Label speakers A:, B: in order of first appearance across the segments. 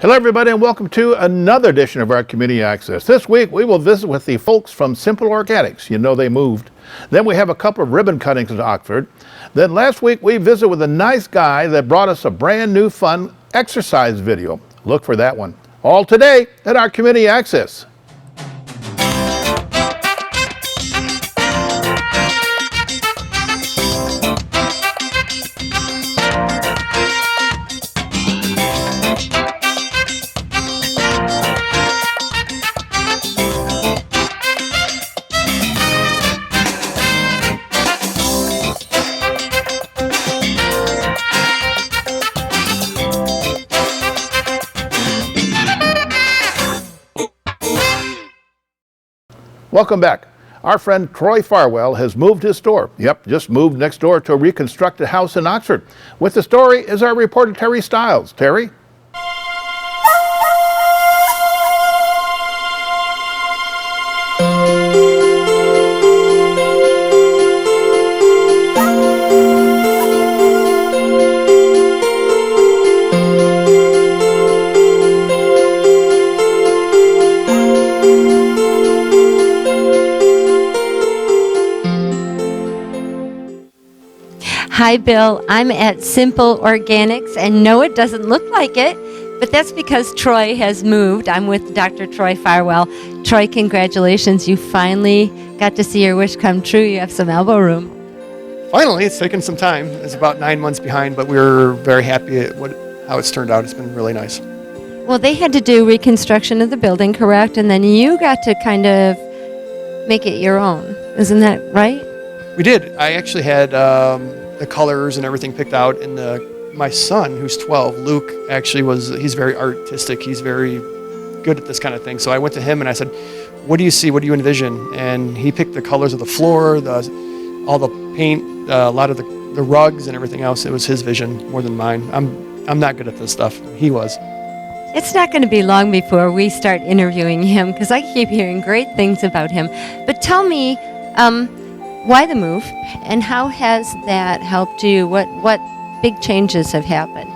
A: Hello, everybody, and welcome to another edition of our Community Access. This week, we will visit with the folks from Simple Organics. You know they moved. Then we have a couple of ribbon cuttings at Oxford. Then last week, we visited with a nice guy that brought us a brand new fun exercise video. Look for that one. All today at our Community Access. Welcome back. Our friend Troy Farwell has moved his store. Yep, just moved next door to a reconstructed house in Oxford. With the story is our reporter Terry Stiles. Terry?
B: Hi, Bill. I'm at Simple Organics, and no, it doesn't look like it, but that's because Troy has moved. I'm with Dr. Troy Farwell. Troy, congratulations. You finally got to see your wish come true. You have some elbow room.
C: Finally, it's taken some time. It's about 9 months behind, but we're very happy at how it's turned out. It's been really nice.
B: Well, they had to do reconstruction of the building, correct? And then you got to kind of make it your own. Isn't that right?
C: We did. I actually had the colors and everything picked out, and my son, who's 12, Luke, actually he's very artistic. He's very good at this kind of thing. So I went to him and I said, what do you see? What do you envision? And he picked the colors of the floor, all the paint, a lot of the rugs and everything else. It was his vision more than mine. I'm not good at this stuff. He was.
B: It's not going to be long before we start interviewing him, because I keep hearing great things about him. But tell me, why the move, and how has that helped you? What big changes have happened?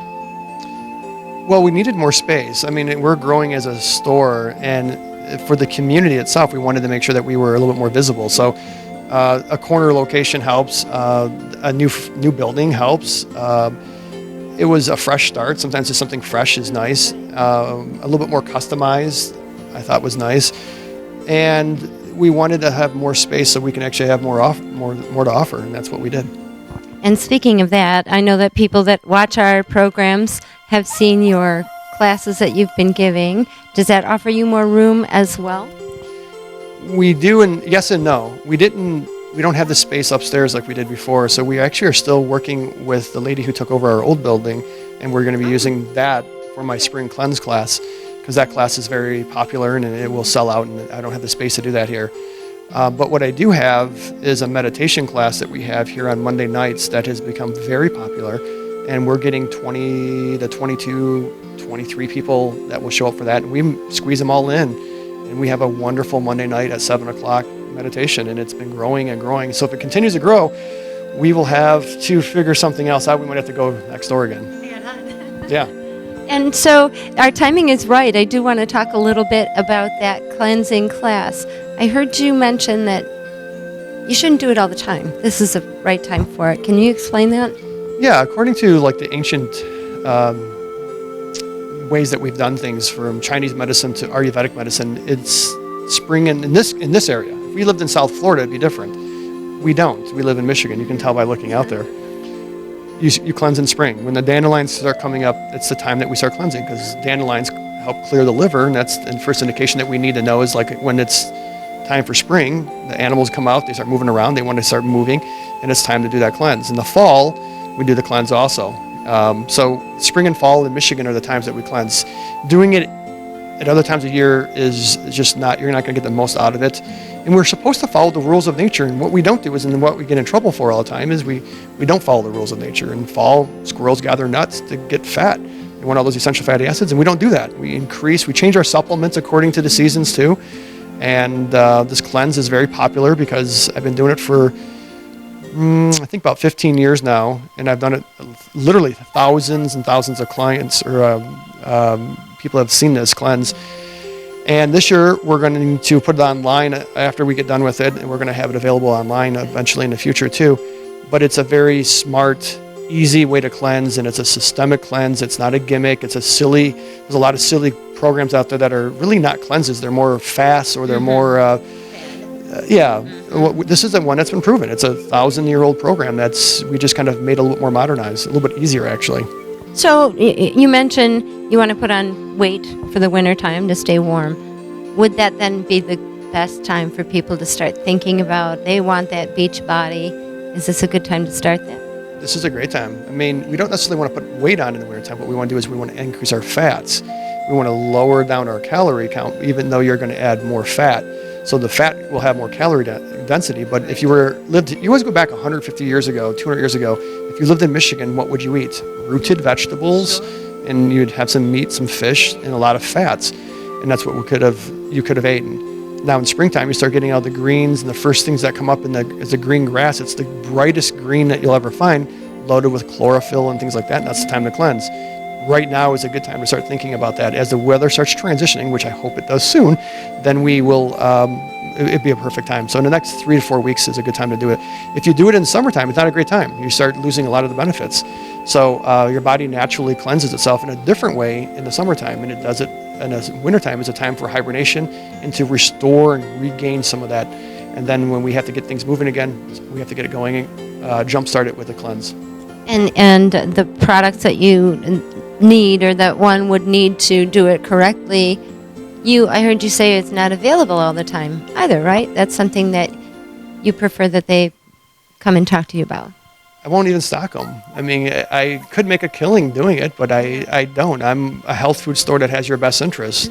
C: Well, we needed more space. I mean, we're growing as a store, and for the community itself, we wanted to make sure that we were a little bit more visible. So a corner location helps, a new building helps. It was a fresh start. Sometimes just something fresh is nice. A little bit more customized, I thought was nice. And we wanted to have more space so we can actually have more to offer, and that's what we did.
B: And speaking of that, I know that people that watch our programs have seen your classes that you've been giving. Does that offer you more room as well?
C: We do, and yes and no. We don't have the space upstairs like we did before, so we actually are still working with the lady who took over our old building, and we're going to be using that for my spring cleanse class, because that class is very popular and it will sell out, and I don't have the space to do that here. But what I do have is a meditation class that we have here on Monday nights that has become very popular, and we're getting 20 to 22, 23 people that will show up for that, and we squeeze them all in, and we have a wonderful Monday night at 7 o'clock meditation, and it's been growing and growing. So if it continues to grow, we will have to figure something else out. We might have to go next door again. Yeah.
B: And so our timing is right. I do want to talk a little bit about that cleansing class. I heard you mention that you shouldn't do it all the time. This is the right time for it. Can you explain that?
C: Yeah, according to like the ancient ways that we've done things, from Chinese medicine to Ayurvedic medicine, it's spring in this area. If we lived in South Florida, it'd be different. We don't. We live in Michigan. You can tell by looking out there. You cleanse in spring. When the dandelions start coming up, it's the time that we start cleansing, because dandelions help clear the liver, and that's the first indication that we need to know is like when it's time for spring, the animals come out, they start moving around, they want to start moving, and it's time to do that cleanse. In the fall, we do the cleanse also. So spring and fall in Michigan are the times that we cleanse. Doing it at other times of year is just not, you're not going to get the most out of it. And we're supposed to follow the rules of nature, and what we don't do is, and what we get in trouble for all the time is we don't follow the rules of nature. In fall, squirrels gather nuts to get fat. They want all those essential fatty acids, and we don't do that. We change our supplements according to the seasons too. And this cleanse is very popular because I've been doing it for I think about 15 years now, and I've done it literally thousands and thousands of clients or people have seen this cleanse. And this year, we're going to put it online after we get done with it, and we're going to have it available online eventually in the future too. But it's a very smart, easy way to cleanse, and it's a systemic cleanse. It's not a gimmick. There's a lot of silly programs out there that are really not cleanses. They're more fasts, or they're more, this is the one that's been proven. It's a 1,000-year-old program we just kind of made a little bit more modernized, a little bit easier actually.
B: So you mentioned you want to put on weight for the winter time to stay warm. Would that then be the best time for people to start thinking about, they want that beach body? Is this a good time to start that?
C: This is a great time. I mean, we don't necessarily want to put weight on in the winter time. What we want to do is we want to increase our fats. We want to lower down our calorie count, even though you're going to add more fat. So the fat will have more calorie density. But if you always go back 150 years ago, 200 years ago, if you lived in Michigan, what would you eat? Rooted vegetables, and you'd have some meat, some fish, and a lot of fats. And that's what you could have eaten. Now in springtime, you start getting all the greens, and the first things that come up is the green grass. It's the brightest green that you'll ever find, loaded with chlorophyll and things like that, and that's the time to cleanse. Right now is a good time to start thinking about that. As the weather starts transitioning, which I hope it does soon, then we will, it'd be a perfect time. So in the next 3 to 4 weeks is a good time to do it. If you do it in summertime, it's not a great time. You start losing a lot of the benefits. So your body naturally cleanses itself in a different way in the summertime, and it does it in the wintertime is a time for hibernation and to restore and regain some of that. And then when we have to get things moving again, we have to get it going, jumpstart it with a cleanse.
B: And the products that you need, or that one would need to do it correctly, I heard you say it's not available all the time either, right? That's something that you prefer that they come and talk to you about.
C: I won't even stock them. I mean, I could make a killing doing it, but I don't. I'm a health food store that has your best interests.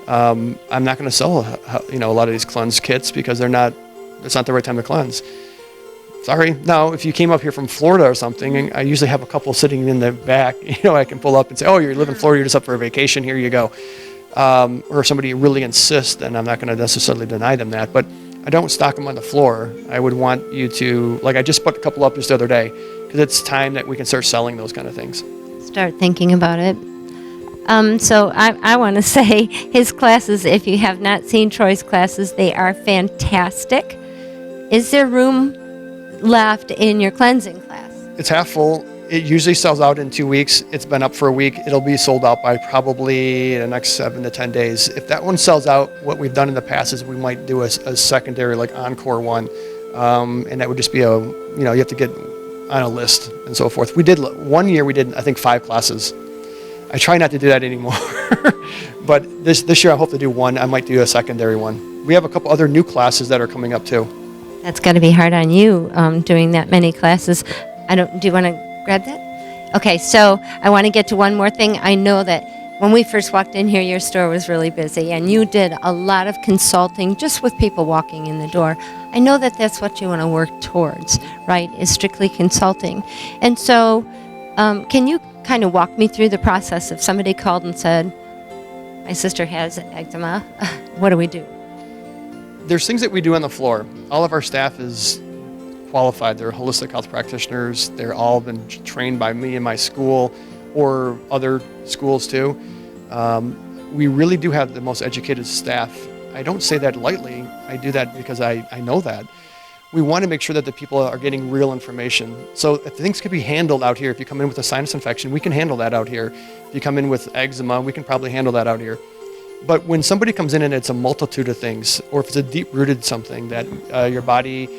C: I'm not going to sell a lot of these cleanse kits because it's not the right time to cleanse. Sorry. Now, if you came up here from Florida or something, I usually have a couple sitting in the back, I can pull up and say, oh, you live in Florida, you're just up for a vacation, here you go. Or if somebody really insists, then I'm not going to necessarily deny them that. But I don't stock them on the floor. I would want you to, I just put a couple up just the other day, because it's time that we can start selling those kind of things.
B: Start thinking about it. So I want to say his classes, if you have not seen Troy's classes, they are fantastic. Is there room left in your cleansing class?
C: It's half full. It usually sells out in 2 weeks. It's been up for a week. It'll be sold out by probably the next 7 to 10 days. If that one sells out, what we've done in the past is we might do a secondary, encore one. And that would just be you have to get on a list and so forth. One year we did, I think, 5 classes. I try not to do that anymore. But this year I hope to do one. I might do a secondary one. We have a couple other new classes that are coming up too.
B: That's got to be hard on you, doing that many classes. Do you want to grab that? Okay, so I want to get to one more thing. I know that when we first walked in here, your store was really busy, and you did a lot of consulting just with people walking in the door. I know that that's what you want to work towards, right, is strictly consulting. And so can you kind of walk me through the process if somebody called and said, my sister has eczema, what do we do?
C: There's things that we do on the floor. All of our staff is qualified. They're holistic health practitioners. They're all been trained by me in my school or other schools too. We really do have the most educated staff. I don't say that lightly. I do that because I know that. We want to make sure that the people are getting real information. So if things can be handled out here, if you come in with a sinus infection, we can handle that out here. If you come in with eczema, we can probably handle that out here. But when somebody comes in and it's a multitude of things, or if it's a deep-rooted something that your body,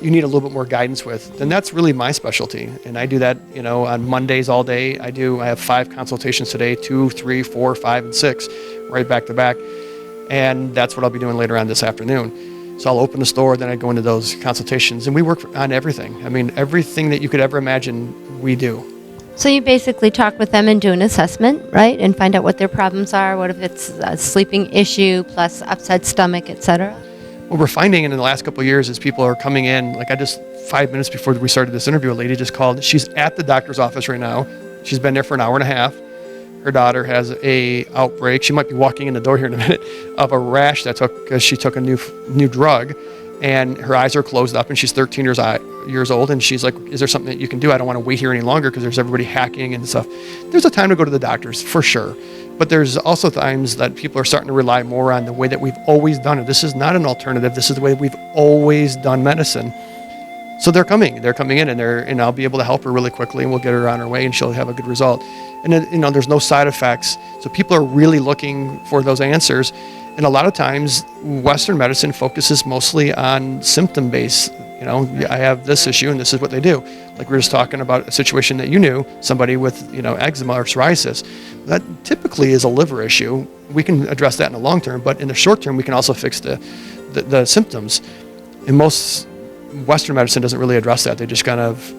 C: you need a little bit more guidance with, then that's really my specialty. And I do that, on Mondays all day. I have 5 consultations today, 2, 3, 4, 5, and 6, right back to back. And that's what I'll be doing later on this afternoon. So I'll open the store, then I go into those consultations, and we work on everything. I mean, everything that you could ever imagine, we do.
B: So you basically talk with them and do an assessment, right? And find out what their problems are, what if it's a sleeping issue, plus upset stomach, etc.
C: What we're finding in the last couple of years is people are coming in, 5 minutes before we started this interview, a lady just called. She's at the doctor's office right now. She's been there for an hour and a half. Her daughter has a outbreak. She might be walking in the door here in a minute of a rash because she took a new drug, and her eyes are closed up, and she's 13 years years old, and she's like, is there something that you can do? I don't want to wait here any longer because there's everybody hacking and stuff. There's a time to go to the doctors, for sure. But there's also times that people are starting to rely more on the way that we've always done it. This is not an alternative. This is the way we've always done medicine. So they're coming in, and I'll be able to help her really quickly, and we'll get her on her way, and she'll have a good result. And then, there's no side effects. So people are really looking for those answers. And a lot of times, Western medicine focuses mostly on symptom-based. I have this issue, and this is what they do. Like we were just talking about a situation that you knew, somebody with, eczema or psoriasis. That typically is a liver issue. We can address that in the long term, but in the short term, we can also fix the symptoms. And most Western medicine doesn't really address that. They just kind of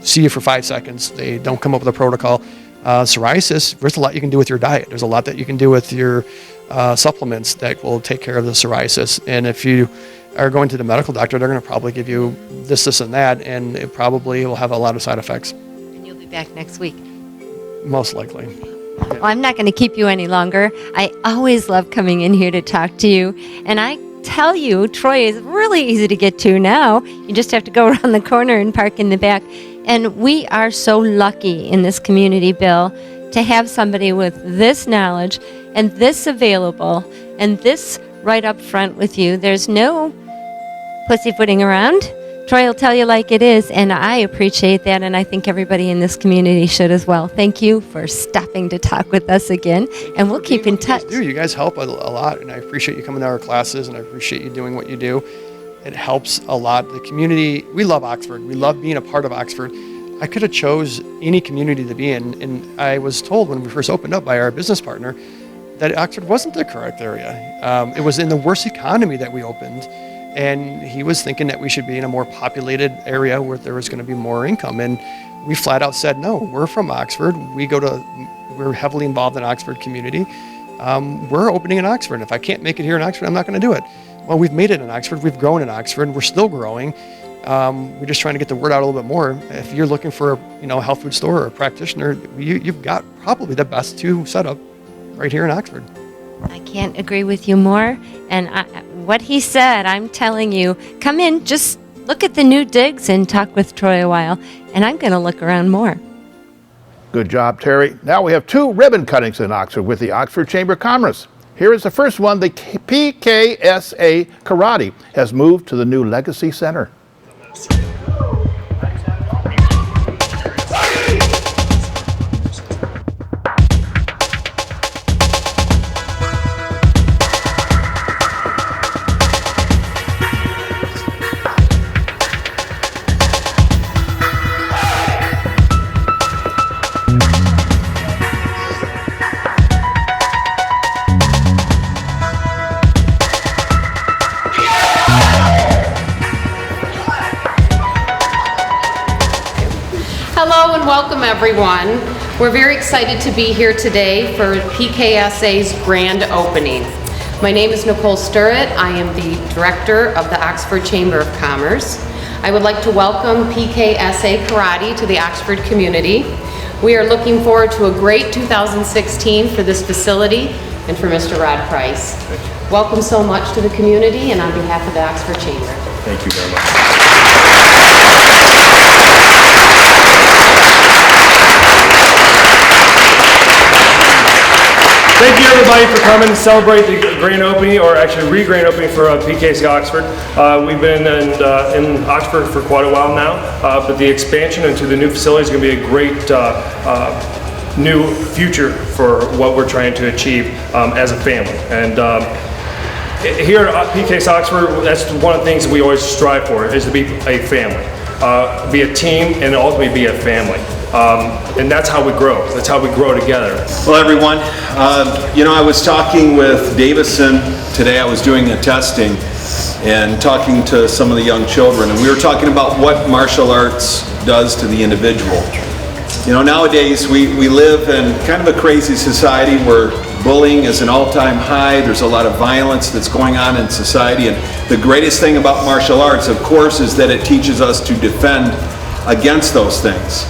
C: see you for 5 seconds. They don't come up with a protocol. Psoriasis, there's a lot you can do with your diet. There's a lot that you can do with your supplements that will take care of the psoriasis. And if you are going to the medical doctor, they're going to probably give you this, and that, and it probably will have a lot of side effects.
B: And you'll be back next week.
C: Most likely.
B: Well, I'm not going to keep you any longer. I always love coming in here to talk to you. And I tell you, Troy is really easy to get to now. You just have to go around the corner and park in the back. And we are so lucky in this community, Bill, to have somebody with this knowledge and this available and this right up front with you. There's no pussyfooting around. Troy will tell you like it is, and I appreciate that, and I think everybody in this community should as well. Thank you for stopping to talk with us again, and we'll keep in touch.
C: You guys help a lot, and I appreciate you coming to our classes, and I appreciate you doing what you do. It helps a lot. The community, we love Oxford. We love being a part of Oxford. I could have chose any community to be in, and I was told when we first opened up by our business partner that Oxford wasn't the correct area. It was in the worst economy that we opened. And he was thinking that we should be in a more populated area where there was going to be more income. And we flat out said, no, we're from Oxford. We're heavily involved in Oxford community. We're opening in Oxford. And if I can't make it here in Oxford, I'm not going to do it. Well, we've made it in Oxford. We've grown in Oxford. We're still growing. We're just trying to get the word out a little bit more. If you're looking for a health food store or a practitioner, you've got probably the best to set up right here in Oxford.
B: I can't agree with you more. And what he said, I'm telling you, come in, just look at the new digs and talk with Troy a while. And I'm going to look around more.
A: Good job, Terry. Now we have 2 ribbon cuttings in Oxford with the Oxford Chamber of Commerce. Here is the first one. The PKSA Karate has moved to the new Legacy Center.
D: Hello and welcome everyone. We're very excited to be here today for PKSA's grand opening. My name is Nicole Sturrett. I am the director of the Oxford Chamber of Commerce. I would like to welcome PKSA Karate to the Oxford community. We are looking forward to a great 2016 for this facility and for Mr. Rod Price. Welcome so much to the community and on behalf of the Oxford Chamber.
E: Thank you very much. Thank you everybody for coming to celebrate the grand opening, or actually re-grand opening for PKS Oxford. We've been in Oxford for quite a while now, but the expansion into the new facility is going to be a great new future for what we're trying to achieve as a family. And here at PKS Oxford, that's one of the things that we always strive for, is to be a family, be a team, and ultimately be a family. And that's how we grow. That's how we grow together.
F: Well, everyone, I was talking with Davison today. I was doing a testing and talking to some of the young children, and we were talking about what martial arts does to the individual. Nowadays we live in kind of a crazy society where bullying is an all-time high. There's a lot of violence that's going on in society, and the greatest thing about martial arts, of course, is that it teaches us to defend against those things.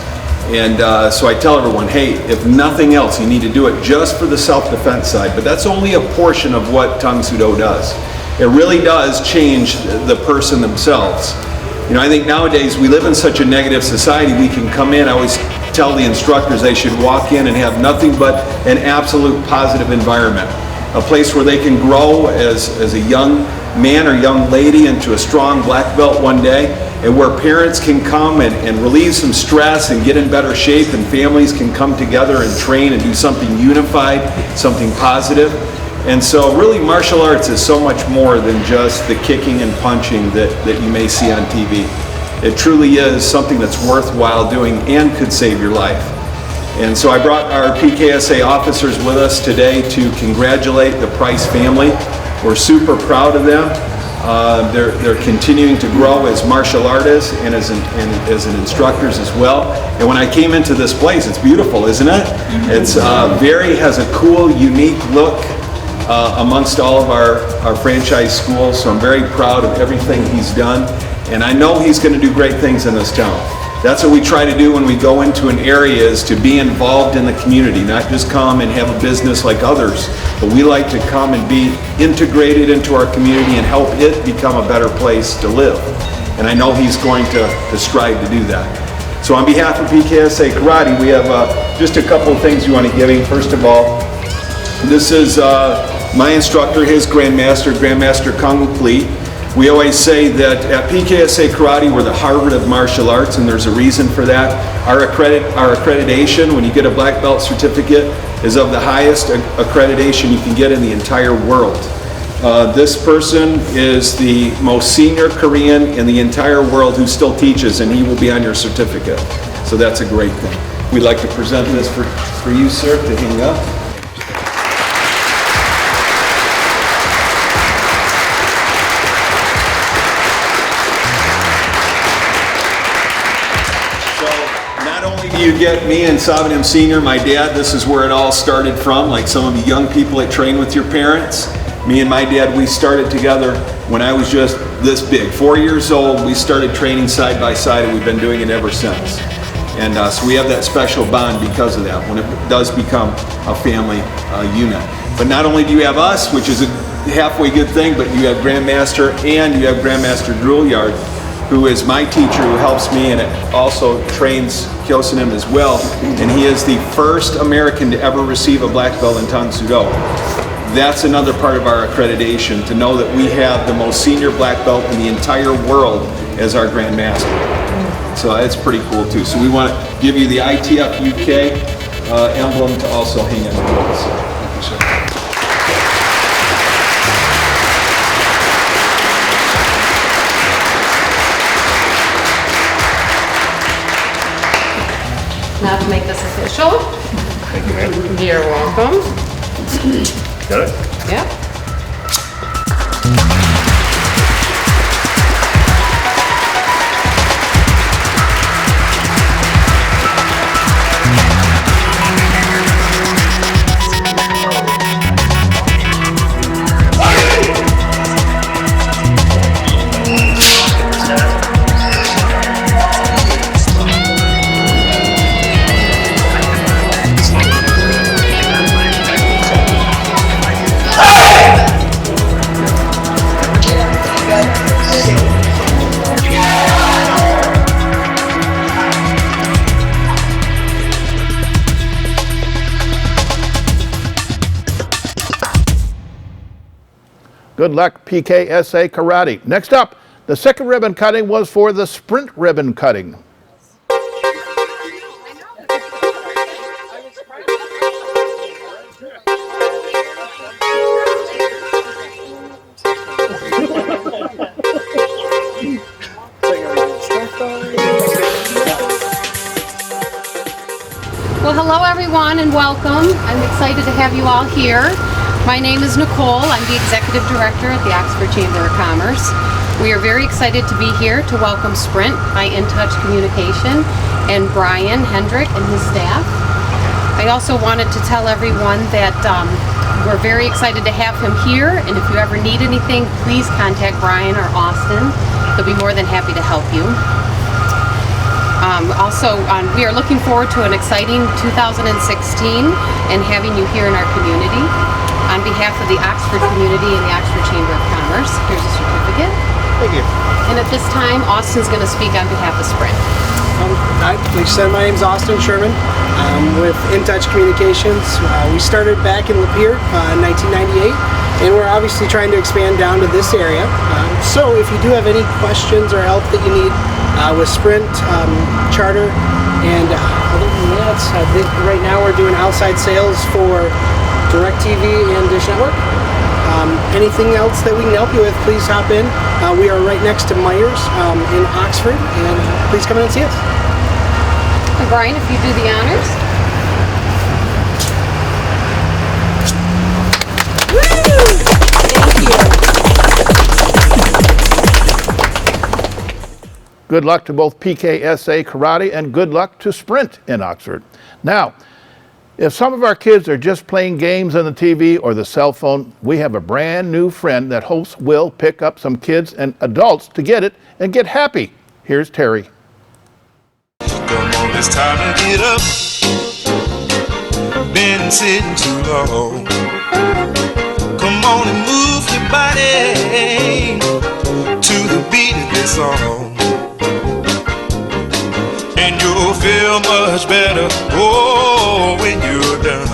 F: And so I tell everyone, hey, if nothing else, you need to do it just for the self-defense side. But that's only a portion of what Tang Soo Do does. It really does change the person themselves. You know, I think nowadays we live in such a negative society, we can come in, I always tell the instructors they should walk in and have nothing but an absolute positive environment. A place where they can grow as a young man or young lady into a strong black belt one day, and where parents can come and relieve some stress and get in better shape, and families can come together and train and do something unified, something positive. And so really martial arts is so much more than just the kicking and punching that you may see on TV. It truly is something that's worthwhile doing and could save your life. And so I brought our PKSA officers with us today to congratulate the Price family. We're super proud of them. They're continuing to grow as martial artists and as instructors as well. And when I came into this place, it's beautiful, isn't it? It's has a cool, unique look amongst all of our franchise schools. So I'm very proud of everything he's done. And I know he's going to do great things in this town. That's what we try to do when we go into an area, is to be involved in the community, not just come and have a business like others, but we like to come and be integrated into our community and help it become a better place to live. And I know he's going to strive to do that. So on behalf of PKSA Karate, we have just a couple of things we want to give him. First of all, this is my instructor, his Grandmaster Kung Fu Lee. We always say that at PKSA Karate, we're the Harvard of martial arts, and there's a reason for that. Our accreditation, when you get a black belt certificate, is of the highest accreditation you can get in the entire world. This person is the most senior Korean in the entire world who still teaches, and he will be on your certificate. So that's a great thing. We'd like to present this for you, sir, to hang up. You get me and Savanim Sr., my dad. This is where it all started from. Like some of you young people that train with your parents, me and my dad, we started together when I was just this big, 4 years old. We started training side by side, and we've been doing it ever since. And so we have that special bond because of that, when it does become a family unit. But not only do you have us, which is a halfway good thing, but you have Grandmaster, and you have Grandmaster Drouillard, who is my teacher, who helps me, and it also trains Kyosanim as well. And he is the first American to ever receive a black belt in Tang Soo Do. That's another part of our accreditation, to know that we have the most senior black belt in the entire world as our Grand Master. So it's pretty cool too. So we want to give you the ITF UK emblem to also hang on the wall. So thank you, sir.
D: Now to make this official.
E: Thank you, ma'am.
D: You're welcome.
E: Got it?
D: Yep.
A: Good luck, PKSA Karate. Next up, the second ribbon cutting was for the sprint ribbon cutting.
D: Well, hello everyone and welcome. I'm excited to have you all here. My name is Nicole. I'm the Executive Director at the Oxford Chamber of Commerce. We are very excited to be here to welcome Sprint by In Touch Communication and Brian Hendrick and his staff. I also wanted to tell everyone that we're very excited to have him here, and if you ever need anything, please contact Brian or Austin. They'll be more than happy to help you. We are looking forward to an exciting 2016 and having you here in our community. On behalf of the Oxford community and the Oxford Chamber of Commerce, here's a certificate.
G: Thank you.
D: And at this time, Austin's going to speak on behalf of Sprint.
G: Like you said, my name's Austin Sherman. I'm with In Touch Communications. We started back in Lapeer in 1998, and we're obviously trying to expand down to this area. So if you do have any questions or help that you need with Sprint, Charter, and other than that, I think right now we're doing outside sales for DirecTV and Dish Network. Anything else that we can help you with, please hop in. We are right next to Myers in Oxford, and please come in and see us.
D: And Brian, if you do the honors.
G: Thank you.
A: Good luck to both PKSA Karate and good luck to Sprint in Oxford. Now, if some of our kids are just playing games on the TV or the cell phone, we have a brand new friend that hopes will pick up some kids and adults to get it and get happy. Here's Terry.
H: Come on, it's time to get up. Been sitting too long. Come on and move your body to the beat of this song. And you'll feel much better, oh, when you're done.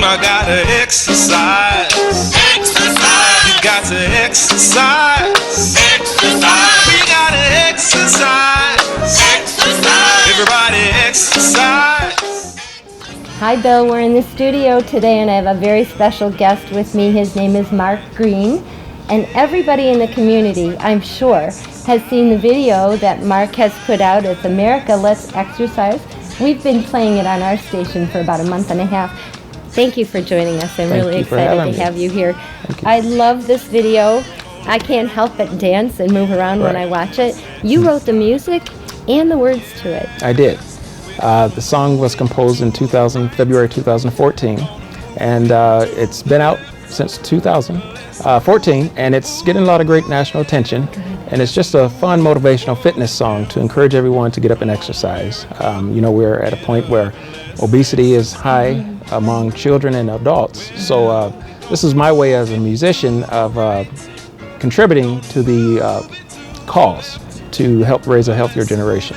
H: I gotta exercise. Exercise. You got to exercise. Exercise. We gotta exercise. Exercise. Everybody exercise.
B: Hi, Bill. We're in the studio today, and I have a very special guest with me. His name is Mark Greene. And everybody in the community, I'm sure, has seen the video that Mark has put out. It's America Let's Exercise. We've been playing it on our station for about a month and a half. Thank you for joining us. I'm really excited to have you here. I love this video. I can't help but dance and move around when I watch it. You wrote the music and the words to it.
I: I did. The song was composed in February 2014, and it's been out since 2014, and it's getting a lot of great national attention. And it's just a fun motivational fitness song to encourage everyone to get up and exercise. You know, we're at a point where obesity is high among children and adults. So this is my way as a musician of contributing to the cause to help raise a healthier generation.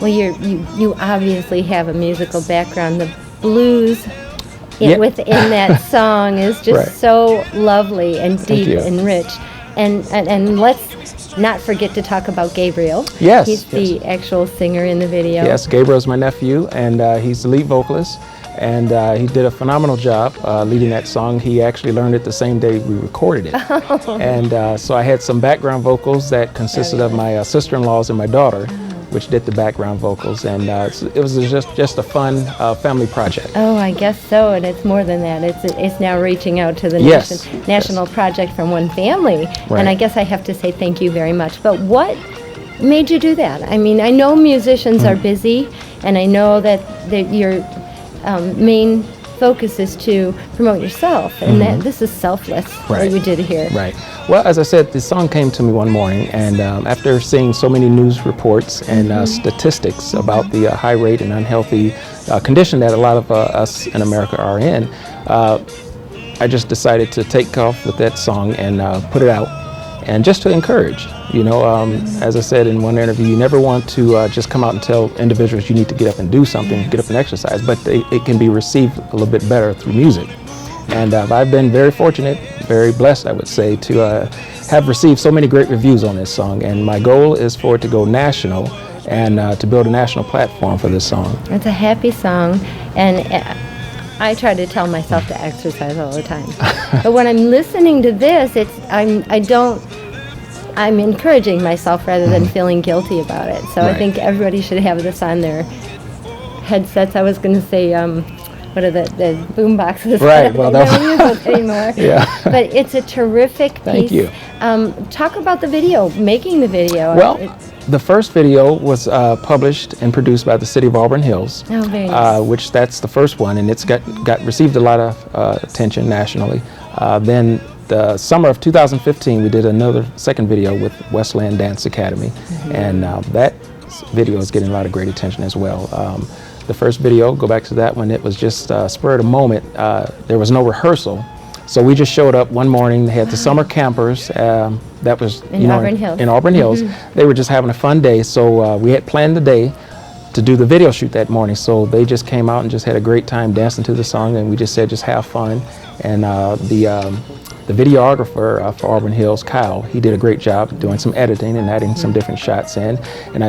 B: Well, you obviously have a musical background. The blues within that song is just so lovely and deep and rich. And let's not forget to talk about Gabriel.
I: Yes.
B: He's the actual singer in the video.
I: Yes, Gabriel's my nephew, and he's the lead vocalist. And he did a phenomenal job leading that song. He actually learned it the same day we recorded it. And so I had some background vocals that consisted of my sister-in-laws and my daughter, which did the background vocals, and it was just a fun family project.
B: Oh, I guess so, and it's more than that. It's now reaching out to the national project from one family, and I guess I have to say thank you very much. But what made you do that? I mean, I know musicians are busy, and I know that your main focus is to promote yourself, and that this is selfless, what you did here.
I: Right. Well, as I said, the song came to me one morning, and after seeing so many news reports and statistics about the high rate and unhealthy condition that a lot of us in America are in, I just decided to take off with that song and put it out, and just to encourage. You know, as I said in one interview, you never want to just come out and tell individuals you need to get up and do something, get up and exercise, but it can be received a little bit better through music. And I've been very fortunate, very blessed, I would say, to have received so many great reviews on this song. And my goal is for it to go national and to build a national platform for this song.
B: It's a happy song, and I try to tell myself to exercise all the time. But when I'm listening to this, I'm encouraging myself rather than feeling guilty about it. So I think everybody should have this on their headsets. I was going to say, what are the boom boxes?
I: Right. Well,
B: they don't use those anymore. But it's a terrific piece.
I: Thank you.
B: Talk about the video, making the video.
I: Well, the first video was published and produced by the City of Auburn Hills,
B: very nice.
I: which that's the first one, and it's received a lot of attention nationally. Then the summer of 2015, we did another second video with Westland Dance Academy, and that video is getting a lot of great attention as well. The first video, go back to that one, it was just spur of the moment. There was no rehearsal. So we just showed up one morning. They had the summer campers. That was
B: In Auburn Hills.
I: in Auburn Hills. They were just having a fun day. So we had planned the day to do the video shoot that morning. So they just came out and just had a great time dancing to the song, and we just said, just have fun. And the videographer for Auburn Hills, Kyle, he did a great job doing some editing and adding some different shots in. And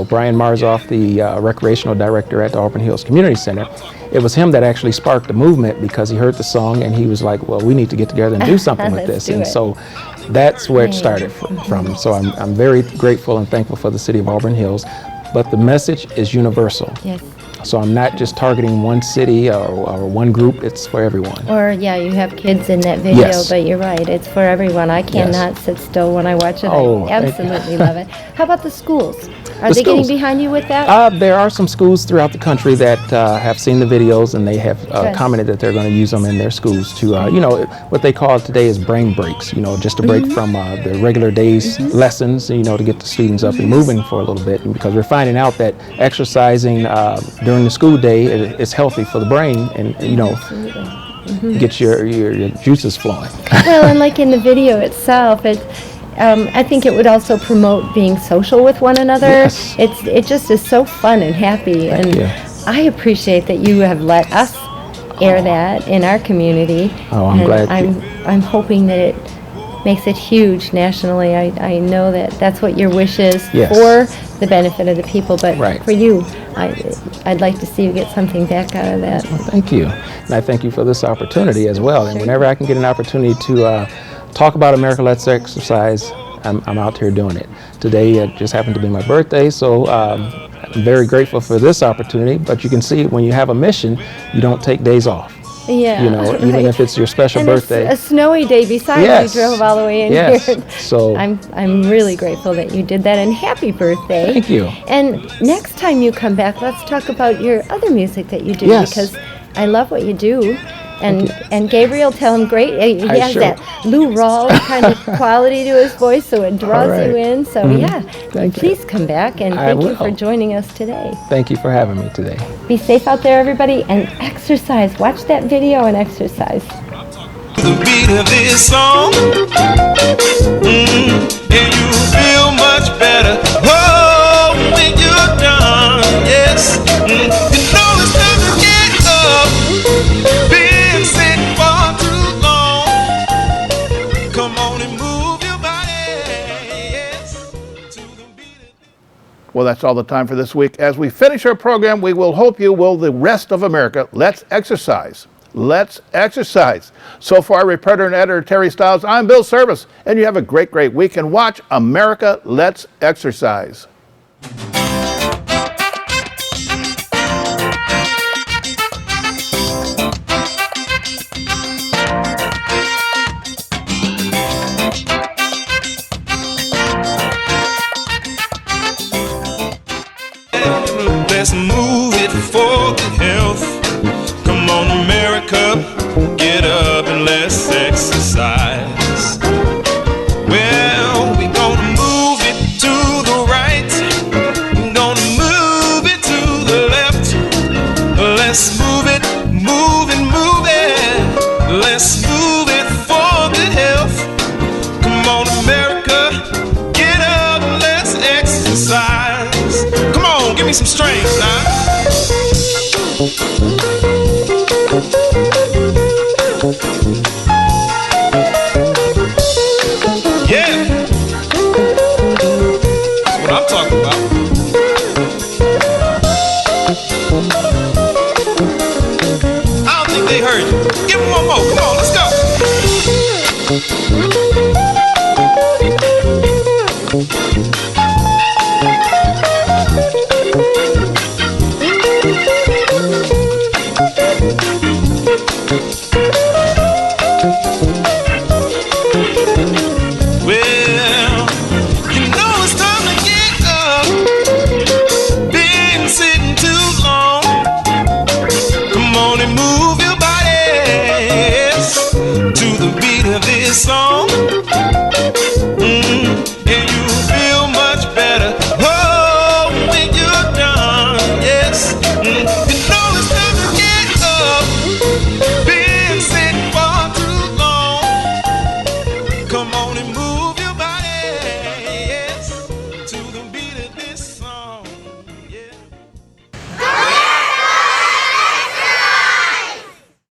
I: Brian Marzoff, the recreational director at the Auburn Hills Community Center, it was him that actually sparked the movement, because he heard the song and he was like, well, we need to get together and do something with
B: Let's
I: this.
B: do
I: And
B: it.
I: so that's where it started from. So I'm very grateful and thankful for the city of Auburn Hills. But the message is universal.
B: Yes.
I: So I'm not just targeting one city or one group, it's for everyone.
B: Or, yeah, you have kids in that video,
I: Yes.
B: but you're right, it's for everyone. I cannot sit still when I watch it.
I: Oh,
B: I
I: thank you.
B: absolutely love it. How about the schools? Are
I: The
B: they getting
I: schools.
B: behind you with that?
I: There are some schools throughout the country that have seen the videos, and they have
B: Good.
I: commented that they're going to use them in their schools to, what they call today is brain breaks, just to break from the regular day's lessons, to get the students up and moving for a little bit. And because we're finding out that exercising during the school day is healthy for the brain, and, get your juices flowing.
B: Well, and like in the video itself, I think it would also promote being social with one another.
I: Yes.
B: It just is so fun and happy, and
I: you.
B: I appreciate that you have let us air that in our community.
I: Oh, I'm
B: and
I: glad
B: I'm hoping that it makes it huge nationally. I know that that's what your wish is
I: Yes.
B: for the benefit of the people, but
I: Right.
B: for you, I'd like to see you get something back out of that.
I: Thank you. And I thank you for this opportunity as well. And whenever I can get an opportunity to talk about America Let's Exercise, I'm out here doing it. Today it just happened to be my birthday, so I'm very grateful for this opportunity. But you can see, when you have a mission, you don't take days off.
B: Yeah,
I: Even
B: right.
I: if it's your special
B: And
I: birthday.
B: a snowy day besides,
I: Yes.
B: you drove all the way in
I: Yes.
B: here.
I: So-
B: I'm really grateful that you did that, and happy birthday.
I: Thank you.
B: And next time you come back, let's talk about your other music that you do,
I: Yes.
B: because I love what you do.
I: you.
B: And Gabriel, tell him great. He
I: I
B: has
I: sure-
B: that Lou Rawls kind of quality to his voice, so it draws
I: right.
B: you in. So yeah,
I: Thank you.
B: please come back, and
I: I
B: thank you
I: will.
B: for joining us today.
I: Thank you for having me today.
B: Be safe out there, everybody, and exercise. Watch that video and exercise.
H: The beat of this song, and you feel much better. Oh, when you're done, yes. You know it's time to get up. Been sitting for too long. Come on and move your body, yes, to the beat of.
A: Well, that's all the time for this week. As we finish our program, we will hope you will, the rest of America, let's exercise. Let's exercise. So far, reporter and editor Terry Stiles, I'm Bill Service, and you have a great, great week, and watch America Let's Exercise.
H: Let's move it for good health. Come on, America, get up and let's exercise. Well, we're gonna move it to the right. We're gonna move it to the left. Let's move it, move it, move it. Let's move it for good health. Come on, America, get up, let's exercise. Come on, give me some strength now. Yeah, that's what I'm talking about. I don't think they heard you. Give them one more. Come on, let's go.